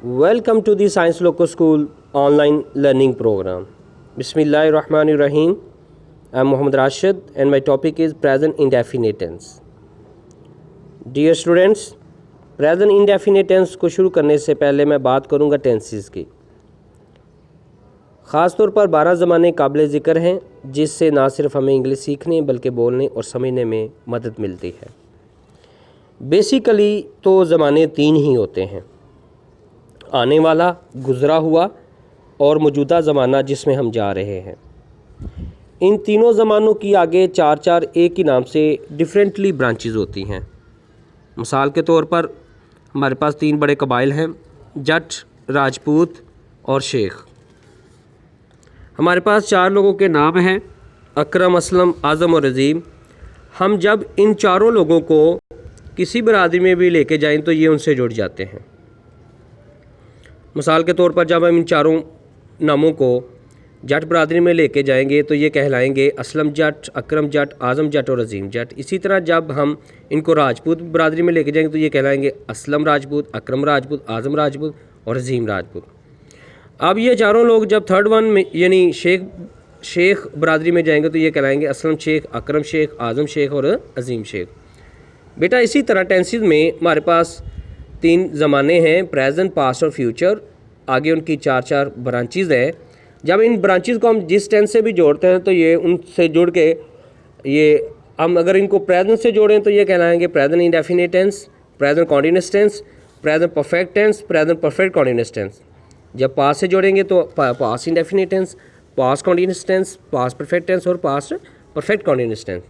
Welcome to the Science Loco School online learning program. Bismillahirrahmanirrahim. I'm Muhammad Rashid and my topic is present indefinite tense. Dear students, present indefinite tense को शुरू करने से पहले मैं बात करूँगा tenses की। ख़ास तौर पर 12 ज़माने काबिल ज़िक्र हैं जिससे ना सिर्फ हमें इंग्लिश सीखने बल्कि बोलने और समझने में मदद मिलती है। बेसिकली तो ज़माने 3 ही होते हैं, आने वाला, गुज़रा हुआ और मौजूदा ज़माना जिसमें हम जा रहे हैं। इन तीनों ज़मानों की आगे 4 एक ही नाम से डिफरेंटली ब्रांचेस होती हैं। मिसाल के तौर पर हमारे पास 3 बड़े कबाइल हैं, जट, राजपूत और शेख। हमारे पास 4 लोगों के नाम हैं, अकरम, असलम, आज़म और अज़ीम। हम जब इन चारों लोगों को किसी बरादरी में भी लेके जाएं तो ये उनसे जुड़ जाते हैं। मिसाल के तौर पर जब हम इन चारों नामों को जट बरादरी में लेके जाएंगे तो ये कहलाएंगे असलम जट, अकरम जट, आज़म जट और अज़ीम जट। इसी तरह जब हम इनको राजपूत बरादरी में लेके जाएंगे तो ये कहलाएंगे असलम राजपूत, अकरम राजपूत, आज़म राजपूत और अज़ीम राजपूत। अब ये चारों लोग जब थर्ड वन में यानी शेख बरादरी में जाएंगे तो ये कहलाएंगे असलम शेख, अकरम शेख, आज़म शेख और अज़ीम शेख। बेटा इसी तरह टेंसेस में हमारे पास 3 ज़माने हैं, प्रेजेंट, पास्ट और फ्यूचर। आगे उनकी 4 ब्रांचेज़ हैं। जब इन ब्रांचेज़ को हम जिस टेंस से भी जोड़ते हैं तो ये उनसे जुड़ के ये हम अगर इनको प्रेजेंट से जोड़ें तो ये कहलाएंगे present indefinite tense, present continuous tense, present perfect tense, present perfect continuous tense. जब पास्ट से जोड़ेंगे तो past indefinite tense, past continuous tense, past perfect tense और पास्ट परफेक्ट कॉन्टिन्यूअस टेंस।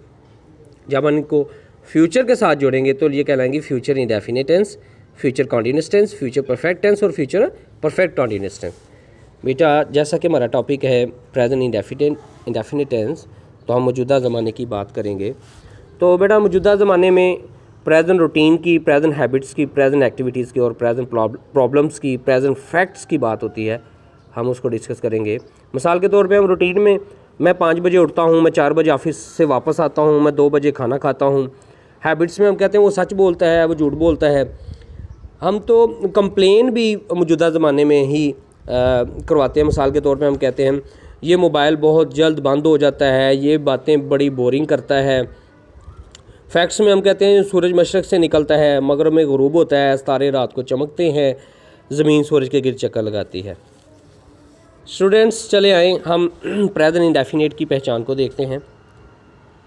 जब हम इनको फ्यूचर के साथ जोड़ेंगे तो ये कहलाएंगे future indefinite tense, future continuous tense, future perfect tense और फ्यूचर परफेक्ट कॉन्टिन्यूअस टेंस। बेटा जैसा कि हमारा टॉपिक है प्रेजेंट इंडेफिनिट टेंस, तो हम मौजूदा ज़माने की बात करेंगे। तो बेटा मौजूदा ज़माने में प्रेजेंट रूटीन की, प्रेजेंट हैबिट्स की, प्रेजेंट एक्टिविटीज़ की और प्रेजेंट प्रॉब्लम्स की, प्रेजेंट फैक्ट्स की बात होती है। हम उसको डिस्कस करेंगे। मिसाल के तौर पे हम रूटीन में मैं 5 बजे उठता हूँ, मैं 4 बजे ऑफिस से वापस आता हूँ, मैं 2 बजे खाना खाता हूँ। हैबिट्स में हम कहते हैं वो सच बोलता है, वो झूठ बोलता है। हम तो कंप्लेन भी मौजूदा ज़माने में ही करवाते हैं। मिसाल के तौर पे हम कहते हैं ये मोबाइल बहुत जल्द बंद हो जाता है, ये बातें बड़ी बोरिंग करता है। फैक्ट्स में हम कहते हैं सूरज मशरक़ से निकलता है, मगरिब में गुरूब होता है, सितारे रात को चमकते हैं, ज़मीन सूरज के गिर्द चक्कर लगाती है। स्टूडेंट्स चले आएँ हम प्रेजेंट इंडेफिनिट की पहचान को देखते हैं।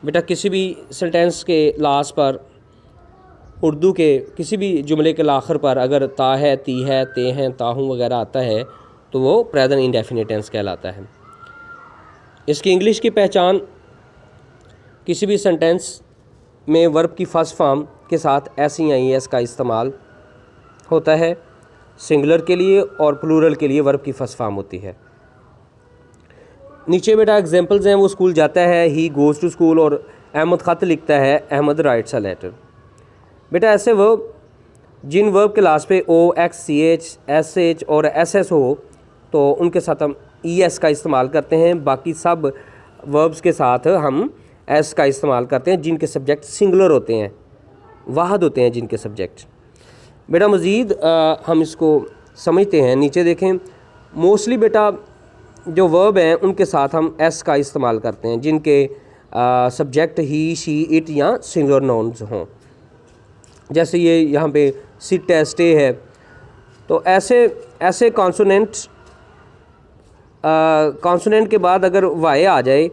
बेटा किसी भी सेंटेंस के लास्ट पर, उर्दू के किसी भी जुमले के आखिर पर अगर ता है, ती है, ते हैं, ताहूँ वगैरह आता है तो वो प्रेजेंट इंडेफिनिट टेंस कहलाता है। इसकी इंग्लिश की पहचान, किसी भी सेंटेंस में वर्ब की फर्स्ट फॉर्म के साथ एस या ई एस का इस्तेमाल होता है। सिंगुलर के लिए और प्लूरल के लिए वर्ब की फर्स्ट फॉर्म होती है। नीचे बेटा एग्जांपल्स हैं, वो स्कूल जाता है, ही गोज़ टू स्कूल, और अहमद ख़त लिखता है, अहमद राइट्स अ लेटर। बेटा ऐसे वर्ब जिन वर्ब के लास्ट पे O, X, C H, S H और एस एस हो तो उनके साथ हम ई एस का इस्तेमाल करते हैं। बाकी सब वर्ब्स के साथ हम एस का इस्तेमाल करते हैं जिनके सब्जेक्ट सिंगुलर होते हैं, वाहद होते हैं जिनके सब्जेक्ट। बेटा मज़ीद हम इसको समझते हैं। नीचे देखें, मोस्टली बेटा जो वर्ब हैं उनके साथ हम एस का इस्तेमाल करते हैं जिनके सब्जेक्ट ही, शी, इट या सिंगुलर नाउन्स हों। जैसे ये यहाँ पे सिट है, स्टे है। तो ऐसे कॉन्सोनेंट के बाद अगर वाई आ जाए,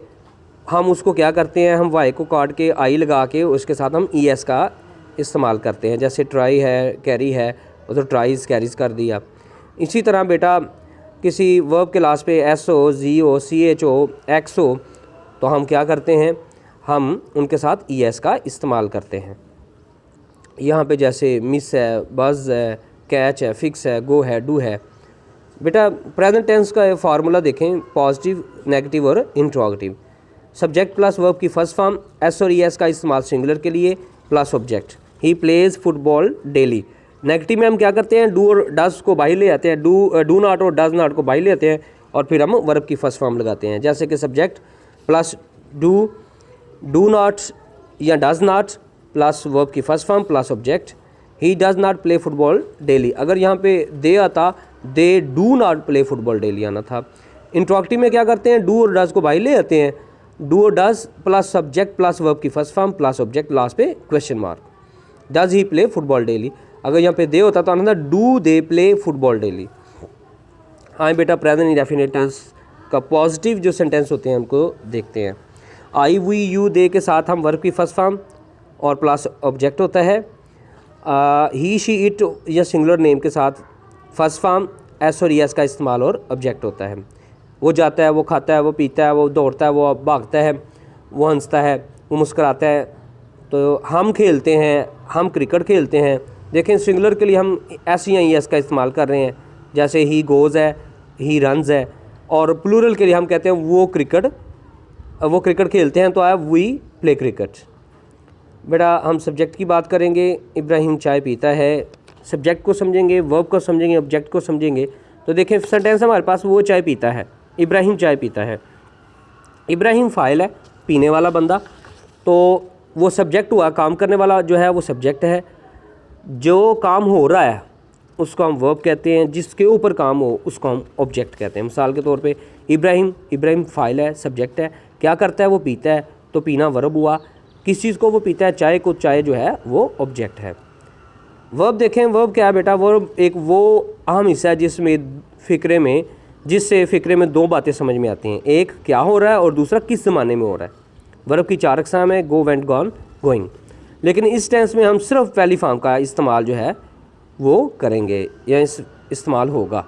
हम उसको क्या करते हैं, हम वाई को काट के आई लगा के उसके साथ हम ई एस का इस्तेमाल करते हैं। जैसे ट्राई है, कैरी है, तो ट्राइज कैरीज कर दिया। इसी तरह बेटा किसी वर्ब के लास्ट पे एस हो, जी हो, सी एच हो, एक्स हो तो हम क्या करते हैं, हम उनके साथ ई एस का इस्तेमाल करते हैं। यहाँ पे जैसे मिस है, बज़ है, कैच है, फिक्स है, गो है, डू है। बेटा प्रेजेंट टेंस का फार्मूला देखें, पॉजिटिव, नेगेटिव और इंट्रोगेटिव। सब्जेक्ट प्लस वर्ब की फर्स्ट फॉर्म, एस और ई एस का इस्तेमाल सिंगुलर के लिए, plus object. He plays football daily. Negative में हम क्या करते हैं, डू और डज को बाहर ले आते हैं, डू नॉट और डज नॉट को बाहर ले आते हैं और फिर हम वर्ब की फर्स्ट फॉर्म लगाते हैं। जैसे कि सब्जेक्ट प्लस डू नॉट या डज नॉट प्लस वर्ब की first form plus object. He does not play football daily. अगर यहाँ पे दे आता दे do not play football daily आना था। इंट्रोगेटिव में क्या करते हैं, डू और डज़ को बाहर ले आते हैं, डू और does plus subject plus verb की first form plus object last पे question mark, does he play football daily. अगर यहाँ पे दे होता तो आना था do they play football daily. हाँ बेटा प्रेजेंट इंडेफिनिट टेंस का पॉजिटिव जो सेंटेंस होते हैं उनको देखते हैं। आई वी यू दे के साथ हम वर्ब की फर्स्ट फॉर्म और प्लस ऑब्जेक्ट होता है। ही शी इट या सिंगुलर नेम के साथ फर्स्ट फॉर्म एस और एस का इस्तेमाल और ऑब्जेक्ट होता है। वो जाता है, वो खाता है, वो पीता है, वो दौड़ता है, वो भागता है, वो हंसता है, वो मुस्कुराता है। तो हम खेलते हैं, हम क्रिकेट खेलते हैं। देखें सिंगुलर के लिए हम एस या एस का इस्तेमाल कर रहे हैं, जैसे ही गोज़ है, ही रन्स है। और प्लूरल के लिए हम कहते हैं वो क्रिकेट खेलते हैं, तो आया वी प्ले क्रिकेट। बेटा हम सब्जेक्ट की बात करेंगे, इब्राहिम चाय पीता है। सब्जेक्ट को समझेंगे, वर्ब को समझेंगे, ऑब्जेक्ट को समझेंगे। तो देखें सेंटेंस हमारे पास वो चाय पीता है, इब्राहिम चाय पीता है। इब्राहिम फ़ाइल है, पीने वाला बंदा, तो वो सब्जेक्ट हुआ, काम करने वाला जो है वो सब्जेक्ट है। जो काम हो रहा है उसको हम वर्ब कहते हैं, जिसके ऊपर काम हो उसको हम ऑब्जेक्ट कहते हैं। मिसाल के तौर पे इब्राहिम फ़ाइल है, सब्जेक्ट है, क्या करता है वो पीता है, तो पीना वर्ब हुआ। किस चीज़ को वो पीता है, चाय को, चाय जो है वो ऑब्जेक्ट है। वर्ब देखें, वर्ब क्या है बेटा, वर्ब एक वो अहम हिस्सा है जिससे फ़िक्रे में दो बातें समझ में आती हैं। एक क्या हो रहा है और दूसरा किस ज़माने में हो रहा है। वर्ब की 4 अक़साम है, गो, वेंट, गॉन, गोइंग। लेकिन इस टेंस में हम सिर्फ पहली फॉर्म का इस्तेमाल जो है वो करेंगे या इस्तेमाल होगा।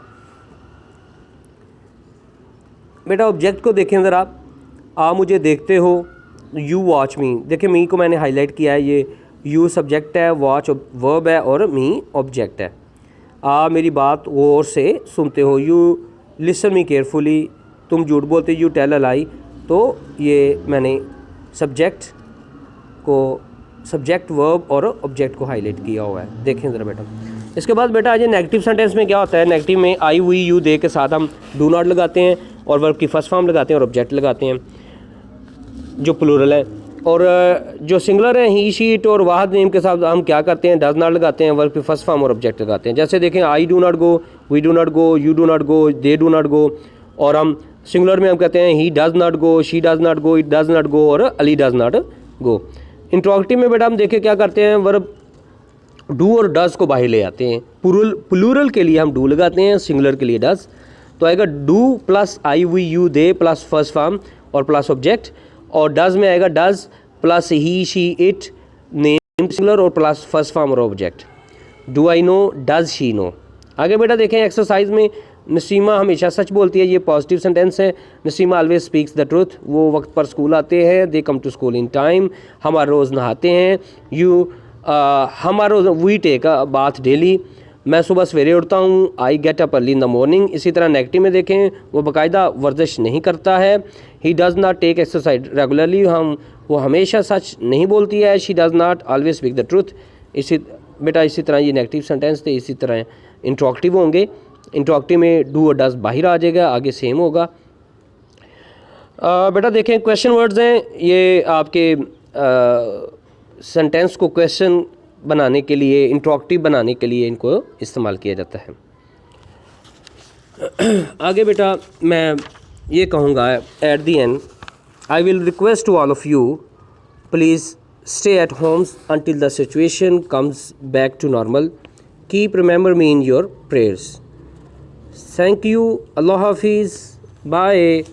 बेटा ऑब्जेक्ट को देखें ज़रा, आप मुझे देखते हो, यू वॉच मी। देखिए मी को मैंने हाईलाइट किया है, ये यू सब्जेक्ट है, वॉच वर्ब है और मी ऑब्जेक्ट है। आप मेरी बात गौर से सुनते हो, यू लिसन मी केयरफुली। तुम झूठ बोलते, यू टेल अ लाई। तो ये मैंने सब्जेक्ट वर्ब और ऑब्जेक्ट को हाईलाइट किया हुआ है, देखें ज़रा बेटा। इसके बाद बेटा आज नेगेटिव सेंटेंस में क्या होता है, नेगेटिव में आई वी यू दे के साथ हम डू नॉट लगाते हैं और वर्ब की फर्स्ट फॉर्म लगाते हैं और ऑब्जेक्ट लगाते हैं जो प्लूरल है। और जो सिंगुलर है ही शी इट और वाहद नेम के साथ हम क्या करते हैं, डज नॉट लगाते हैं, वर्ब की फर्स्ट फॉर्म और ऑब्जेक्ट लगाते हैं। जैसे देखें I do not go, we do not go, you do not go, they do not go. और हम सिंगुलर में हम कहते हैं he does not go, she does not go, it does not go और Ali does not go. Interrogative में बेटा हम देखें क्या करते हैं, वर्ब डू और डज को बाहर ले आते हैं। प्लूरल के लिए हम डू लगाते हैं, सिंगुलर के लिए डज। तो आएगा do plus I we you they plus first form और प्लस ऑब्जेक्ट। और डज में आएगा does plus he she it name singular और प्लस फर्स्ट फॉर्म और object. Do I know, does she know. आगे बेटा देखें एक्सरसाइज में, नसीमा हमेशा सच बोलती है, ये पॉजिटिव सेंटेंस है। Nasima always speaks the truth, वो वक्त पर स्कूल आते हैं, they come to school in time. हम हर रोज़ नहाते हैं, हम हर रोज़ we take a bath daily. मैं सुबह सवेरे उठता हूँ, I get up early in the morning. इसी तरह नेगेटिव में देखें, वो बाकायदा वर्जिश नहीं करता है, he does not take exercise regularly. वो हमेशा सच नहीं बोलती है, she does not always speak the truth. इसी तरह ये नेगेटिव सेंटेंस थे। इसी तरह इंट्रोगेटिव होंगे, इंट्रोगेटिव में डू और डज बाहर आ जाएगा, आगे सेम होगा। बेटा देखें क्वेश्चन वर्ड्स हैं, ये आपके सेंटेंस को क्वेश्चन बनाने के लिए, इंट्रोगेटिव बनाने के लिए इनको इस्तेमाल किया जाता है। आगे बेटा मैं ये कहूँगा at the end, I will request to all of you please stay at homes until the situation comes back to normal. Keep remember me in your prayers. Thank you. Allah Hafiz. Bye.